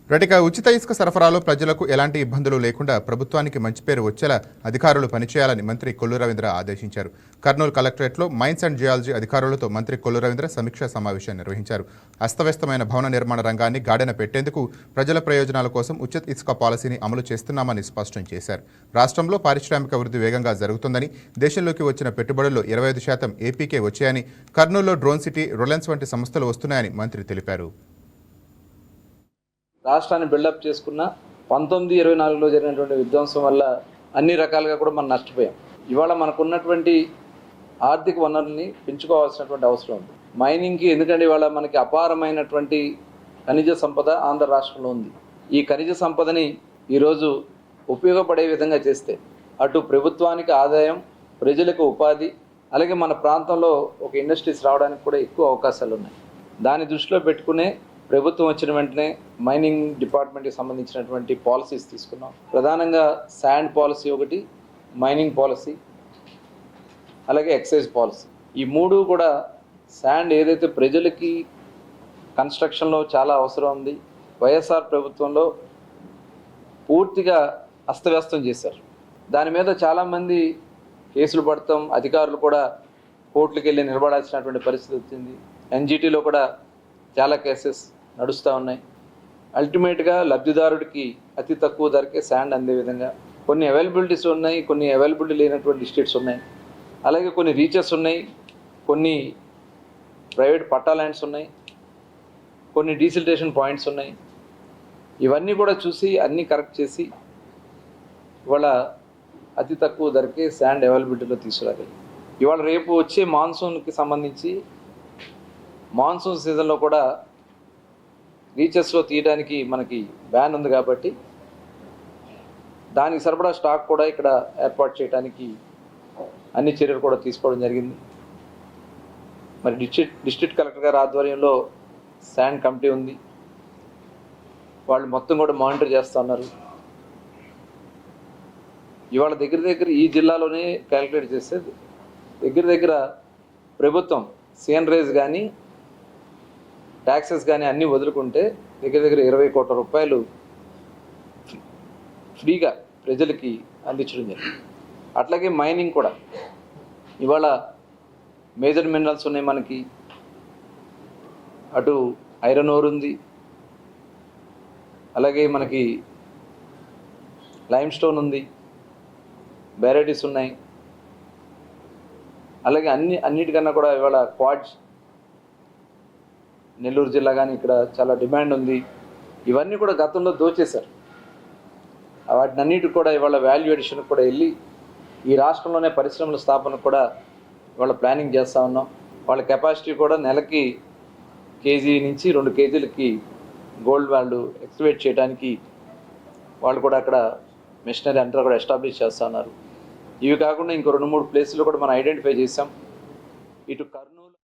రటిక ఉచిత ఇసుక సరఫరాలో ప్రజలకు ఎలాంటి ఇబ్బందులు లేకుండా ప్రభుత్వానికి మంచి పేరు వచ్చేలా అధికారులు పనిచేయాలని మంత్రి కొల్లు రవీంద్ర ఆదేశించారు. కర్నూలు కలెక్టరేట్లో మైన్స్ అండ్ జియాలజీ అధికారులతో మంత్రి కొల్లు రవీంద్ర సమీక్షా సమావేశం నిర్వహించారు. అస్తవ్యస్తమైన భవన నిర్మాణ రంగాన్ని గాడిన పెట్టేందుకు ప్రజల ప్రయోజనాల కోసం ఉచిత ఇసుక పాలసీని అమలు చేస్తున్నామని స్పష్టం చేశారు. రాష్ట్రంలో పారిశ్రామిక వృద్ధి వేగంగా జరుగుతుందని, దేశంలోకి వచ్చిన పెట్టుబడుల్లో 25% ఏపీకే వచ్చాయని, కర్నూలులో డ్రోన్ సిటీ, రిలయన్స్ వంటి సంస్థలు వస్తున్నాయని మంత్రి తెలిపారు. రాష్ట్రాన్ని బిల్డప్ చేసుకున్న 1924లో జరిగినటువంటి విధ్వంసం వల్ల అన్ని రకాలుగా కూడా మనం నష్టపోయాం. ఇవాళ మనకున్నటువంటి ఆర్థిక వనరుల్ని పెంచుకోవాల్సినటువంటి అవసరం ఉంది. మైనింగ్కి ఎందుకంటే ఇవాళ మనకి అపారమైనటువంటి ఖనిజ సంపద ఆంధ్ర రాష్ట్రంలో ఉంది. ఈ ఖనిజ సంపదని ఈరోజు ఉపయోగపడే విధంగా చేస్తే అటు ప్రభుత్వానికి ఆదాయం, ప్రజలకు ఉపాధి, అలాగే మన ప్రాంతంలో ఒక ఇండస్ట్రీస్ రావడానికి కూడా ఎక్కువ అవకాశాలు ఉన్నాయి. దాన్ని దృష్టిలో పెట్టుకునే ప్రభుత్వం వచ్చిన వెంటనే మైనింగ్ డిపార్ట్మెంట్కి సంబంధించినటువంటి పాలసీస్ తీసుకున్నాం. ప్రధానంగా శాండ్ పాలసీ ఒకటి, మైనింగ్ పాలసీ, అలాగే ఎక్సైజ్ పాలసీ. ఈ మూడు కూడా శాండ్ ఏదైతే ప్రజలకి కన్స్ట్రక్షన్లో చాలా అవసరం ఉంది, వైఎస్ఆర్ ప్రభుత్వంలో పూర్తిగా అస్తవ్యస్తం చేశారు. దాని మీద చాలామంది కేసులు పడతాం, అధికారులు కూడా కోర్టులకు వెళ్ళి నిలబడాల్సినటువంటి పరిస్థితి వచ్చింది. ఎన్జిటీలో కూడా చాలా కేసెస్ నడుస్తూ ఉన్నాయి. అల్టిమేట్గా లబ్ధిదారుడికి అతి తక్కువ ధరకే శాండ్ అందే విధంగా కొన్ని అవైలబిలిటీస్ ఉన్నాయి, కొన్ని అవైలబిలిటీ లేనటువంటి డిస్ట్రిక్ట్స్ ఉన్నాయి, అలాగే కొన్ని రీచెస్ ఉన్నాయి, కొన్ని ప్రైవేట్ పట్టా ల్యాండ్స్ ఉన్నాయి, కొన్ని డీసిల్టేషన్ పాయింట్స్ ఉన్నాయి. ఇవన్నీ కూడా చూసి అన్నీ కరెక్ట్ చేసి ఇవాళ అతి తక్కువ ధరకే శాండ్ అవైలబిలిటీలో తీసుకురాగలి. ఇవాళ రేపు వచ్చే మాన్సూన్కి సంబంధించి మాన్సూన్ సీజన్లో కూడా రీచెస్లో తీయడానికి మనకి బ్యాన్ ఉంది కాబట్టి దానికి సరిపడా స్టాక్ కూడా ఇక్కడ ఏర్పాటు చేయడానికి అన్ని చర్యలు కూడా తీసుకోవడం జరిగింది. మరి డిస్ట్రిక్ట్ కలెక్టర్ గారి ఆధ్వర్యంలో శాండ్ కమిటీ ఉంది, వాళ్ళు మొత్తం కూడా మానిటర్ చేస్తూ ఉన్నారు. ఇవాళ దగ్గర ఈ జిల్లాలోనే క్యాలిక్యులేట్ చేస్తే దగ్గర ప్రభుత్వం సీనరేజ్ కానీ ట్యాక్సెస్ కానీ అన్నీ వదులుకుంటే దగ్గర 20 కోట్ల రూపాయలు ఫ్రీగా ప్రజలకి అందించడం జరిగింది. అట్లాగే మైనింగ్ కూడా ఇవాళ మేజర్ మినరల్స్ ఉన్నాయి మనకి, అటు ఐరన్ ఓర్ ఉంది, అలాగే మనకి లైమ్ స్టోన్ ఉంది, బెరైటీస్ ఉన్నాయి, అలాగే అన్నిటికన్నా కూడా ఇవాళ క్వాడ్స్ నెల్లూరు జిల్లా కానీ ఇక్కడ చాలా డిమాండ్ ఉంది. ఇవన్నీ కూడా గతంలో దోచేశారు. వాటిని అన్నిటికి కూడా ఇవాళ వాల్యూ అడిషన్కి కూడా వెళ్ళి ఈ రాష్ట్రంలోనే పరిశ్రమల స్థాపనకు కూడా ఇవాళ ప్లానింగ్ చేస్తూ ఉన్నాం. వాళ్ళ కెపాసిటీ కూడా నెలకి కేజీ నుంచి 2 కేజీలకి గోల్డ్ వాళ్ళు ఎక్స్టివేట్ చేయడానికి వాళ్ళు కూడా అక్కడ మిషనరీ అంతా కూడా ఎస్టాబ్లిష్ చేస్తూ ఉన్నారు. ఇవి కాకుండా ఇంకో 2-3 ప్లేసులు కూడా మనం ఐడెంటిఫై చేసాం. ఇటు కర్నూలు